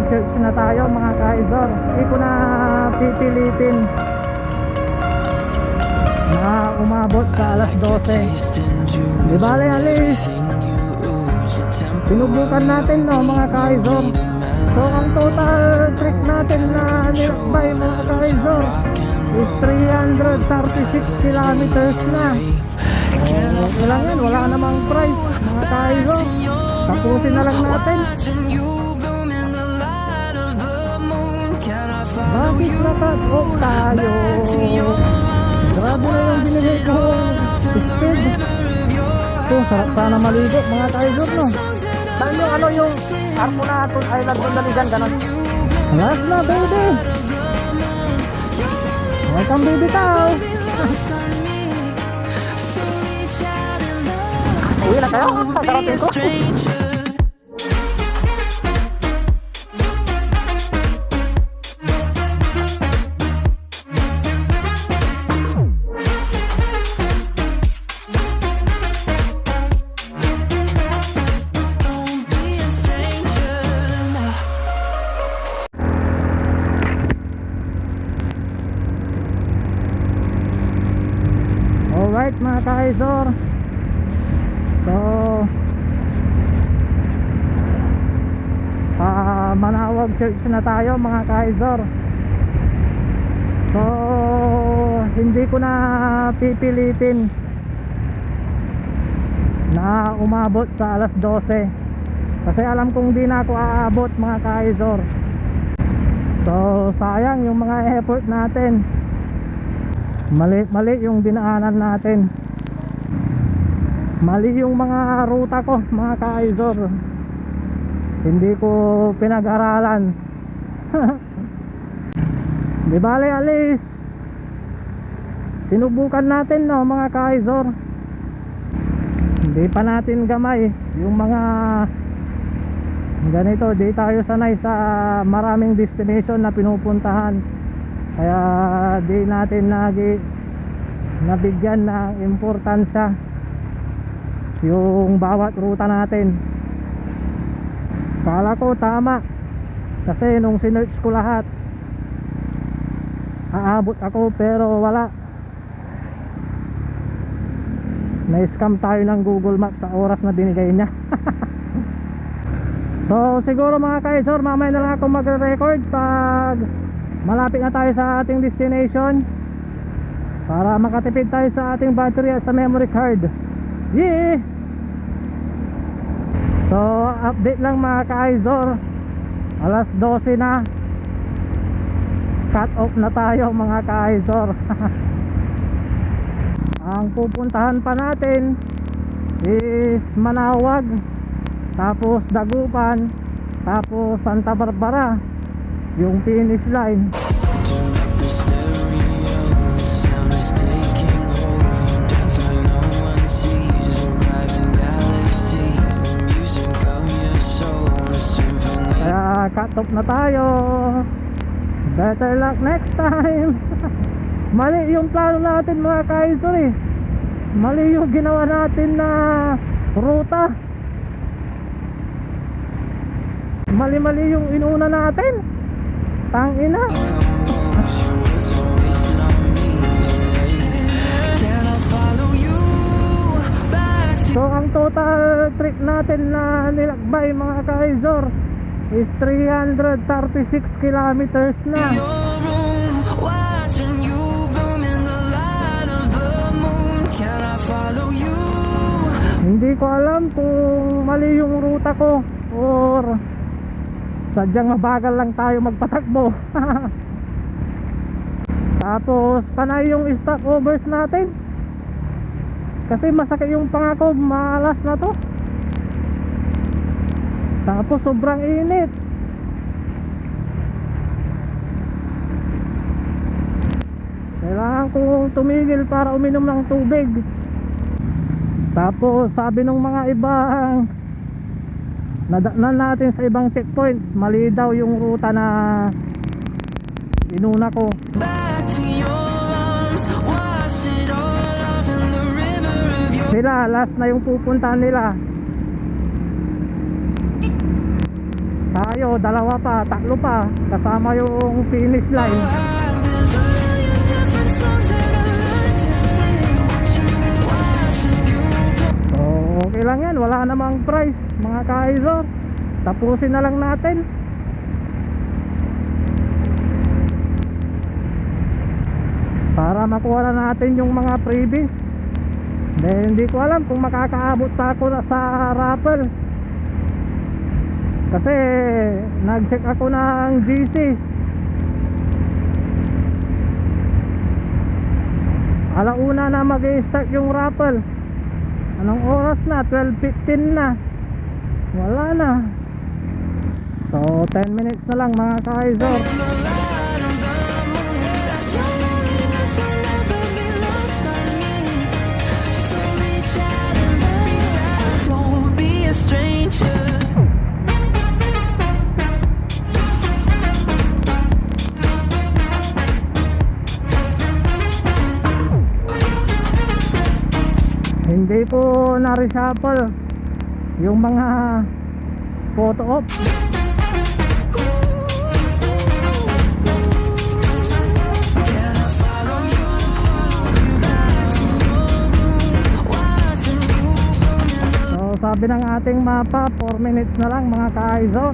church na tayo mga kaizor. Hindi ko na pipilitin na umabot sa alas 12. Di bale alis, sinubukan natin no mga kaizor. So ang total trip natin na nilakbay mga kaizor is 336 kilometers na. Okay lang yan, wala namang price mga kaizor. Tapusin na lang natin. Bakit naka-off tayo? Grabe na yung binigay ko speed. So sarap sana maligo mga kaizor no. Saan yung ano yung Arpunaton Island doon daligan ganon? Last na baby. Welcome baby tao. Uwi na kayo? Sarapin ko. Alright mga kaizor, so Manawag Church na tayo mga kaizor. So hindi ko na pipilitin na umabot sa alas 12 kasi alam kong di na ako aabot mga kaizor. So sayang yung mga effort natin. Mali yung dinaanan natin. Mali yung mga ruta ko mga kaizor. Hindi ko pinag-aralan. Di bale alis, sinubukan natin no mga kaizor. Hindi pa natin gamay yung mga ganito. Di tayo sanay sa maraming destination na pinupuntahan. Kaya di natin nabigyan ng importansya yung bawat ruta natin. Kala ko tama kasi nung sinearch ko lahat aabot ako, pero wala. Na-scam tayo ng Google Maps sa oras na binigay niya. So siguro mga kaizor, mamaya na lang ako magre-record pag malapit na tayo sa ating destination para makatipid tayo sa ating battery at sa memory card. Yeah! So update lang mga kaizor, alas 12 na, cut off na tayo mga kaizor. Ang pupuntahan pa natin is Manawag, tapos Dagupan, tapos Santa Barbara yung finish line. Kaya cut off na tayo. Better luck next time. Mali yung plano natin mga kaizor eh. Mali yung ginawa natin na ruta. Mali yung inuna natin. Tangina. So ang total trip natin na nilakbay mga kaizor is 336 kilometers na. Hindi ko alam kung mali yung ruta ko or sadyang mabagal lang tayo magpatakbo. Tapos panay yung stopovers natin kasi masakit yung pangako, malas na to. Tapos sobrang init. Kailangan kong tumigil para uminom ng tubig. Tapos sabi ng mga ibang nadaanan natin sa ibang checkpoints, mali daw yung ruta na inuna ko. Sila last na yung pupuntahan nila. Tayo, dalawa pa, tatlo pa, kasama yung finish line. So, okay lang yan, wala namang price mga ka-Izor. Tapusin na lang natin. Para makuha na natin yung mga freebies. Then, hindi ko alam kung makakaabot pa ako sa raffle. Kasi nag-check ako ng GC. Alauna na mag-i-start yung raffle. Anong oras na? 12:15 na. Wala na. So 10 minutes na lang mga ka-Izor. Hindi ko na-reshuffle yung mga photo op. So sabi ng ating mapa, 4 minutes na lang mga ka-Izor.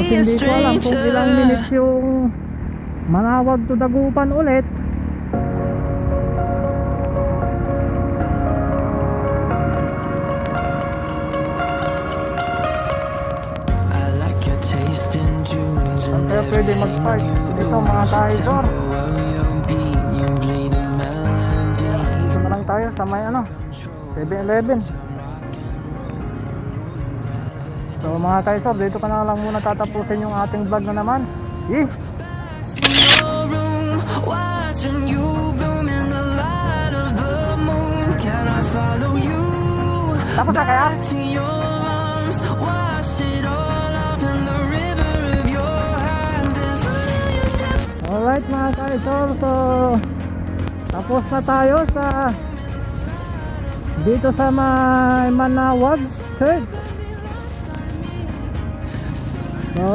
Hindi ko alam kung ilang minutes yung Manawag to Dagupan ulit. Kaya pwede mag-park dito mga ka-Izor. Dito na lang tayo sa may 7-Eleven. So mga ka-Izor, dito ka na lang muna tatapusin yung ating vlog na naman. Tapos na kaya? Alright mga ka-Izor, so tapos na tayo sa dito sa may Manawag Church. So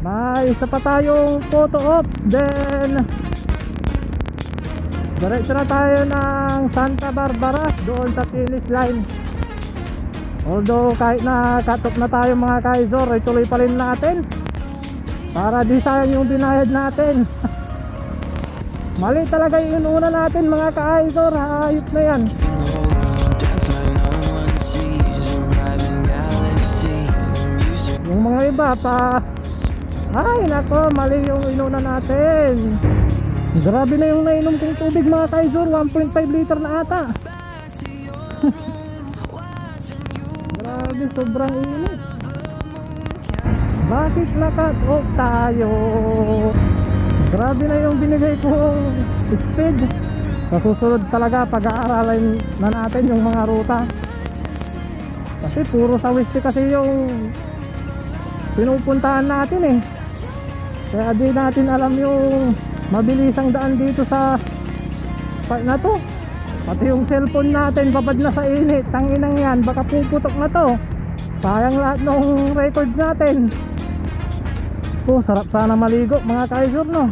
may isa pa tayong photo op, then diretso na tayo ng Santa Barbara doon sa finish line. Although kahit na cut off na tayo mga ka-Izor, ay tuloy pa rin natin para di sayang yung binayad natin. Mali talaga yung inuna natin mga ka-Izor, hayop na yan. Yung mga iba pa, ay nako, mali yung inuna natin. Grabe na yung nainom kong tubig mga ka-Izor, 1.5 liter na ata. Grabe, sobrang init. Bakit na-cut off tayo? Grabe na yung binigay kong speed. Sa susunod talaga pag-aaralan na natin yung mga ruta. Kasi puro sa west kasi yung pinupuntahan natin eh. Kaya di natin alam yung mabilisang daan dito sa part na to. Pati yung cellphone natin babad na sa init. Tanginang yan, baka puputok na to. Sayang lahat ng record natin. Oh, sarap sana maligo mga ka-Izor, no?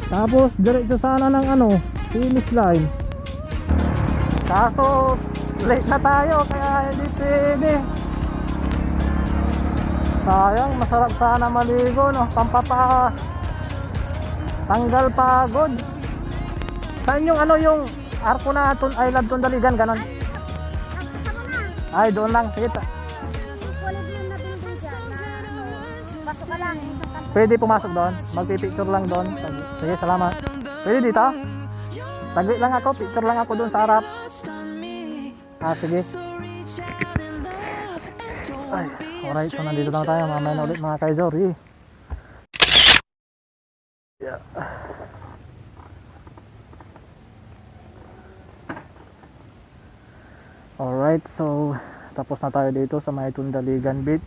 Tapos diretso sana ng finish line. Kaso late na tayo kaya hindi pwede. Sayang, masarap sana maligo, no? Pampapa tanggal pagod. Saan yung yung arko na I love Tundaligan, ganon? Ay, doon lang. Sige. Pwede pumasok doon? Magpipicture lang doon. Sige, salamat. Pwede dito? Taglit lang ako, picture lang ako doon sa harap. Sige. Ay, alright, so nandito na tayo. Mamaya na ulit mga ka-Izor. Alright, so tapos na tayo dito sa may Tundaligan Beach.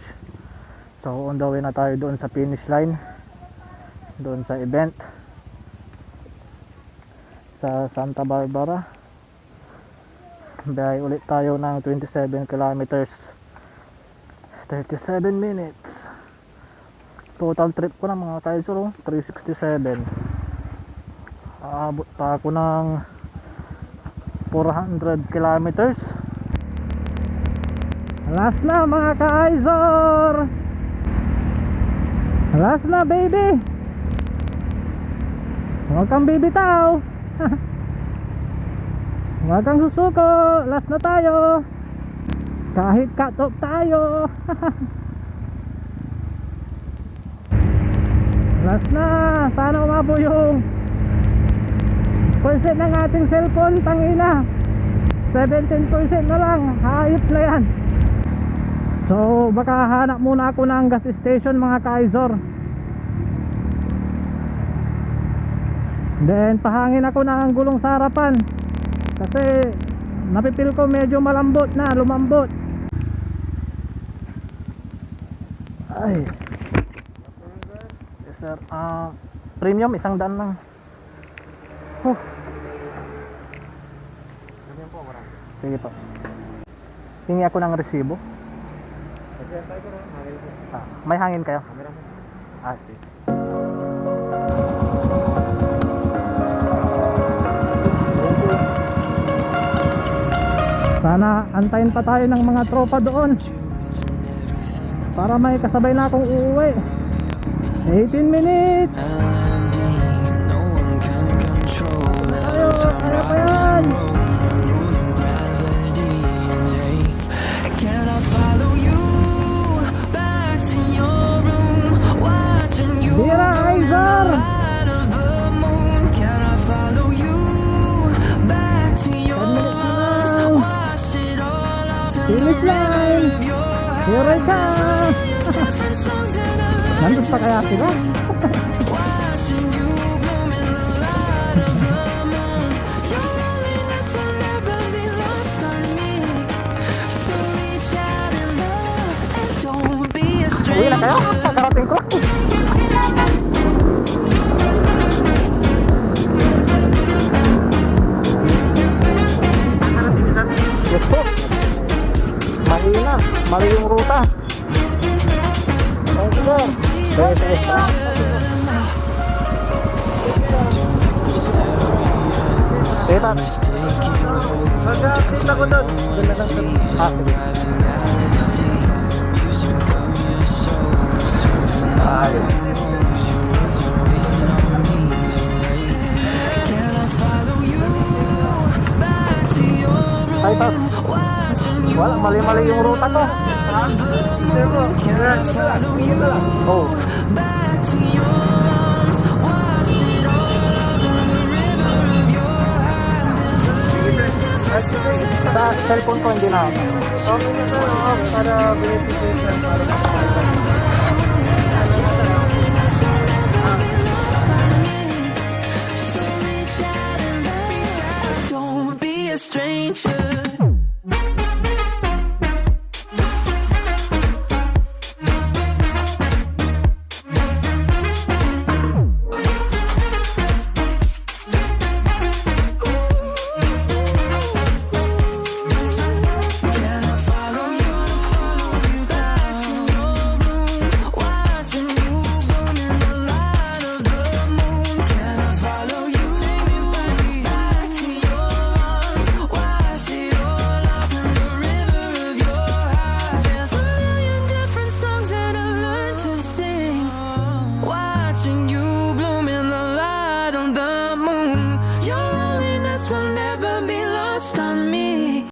So on the way na tayo doon sa finish line, doon sa event sa Santa Barbara. Biyahe ulit tayo ng 27 kilometers 37 minutes. Total trip ko na mga kaisor, 367. Aabot pa ako ng 400 kilometers. Last na mga ka-Izor, last na baby. Huwag kang bibitaw. Huwag kang susuko. Last na tayo. Kahit cut-off tayo. Last na. Sana umabo yung percent ng ating cellphone. Tangina, 17% na lang. Hayop na yan. So baka hanap muna ako ng gas station mga ka-Izor. Then pahangin ako ng gulong sa harapan kasi napipil ko medyo malambot na, lumambot. Ay yes sir, premium 100 lang. Sige po, hingi ako ng resibo. May hangin kayo? Sige. Sana antayin pa tayo ng mga tropa doon para may kasabay na akong uuwi. 18 minutes. Kaya pa yan. Dira Izor. Finish line. Here I come. Nandun pa kaya sila? Uwi na kayo? Pagkarating ko. Yes po. Mahina, mali yung ruta. Teta, magkakita ko doon. Teta, wala, mali-mali yung ruta ko. Oh. Sa cellphone ko hindi na. Okay na sir, para verification.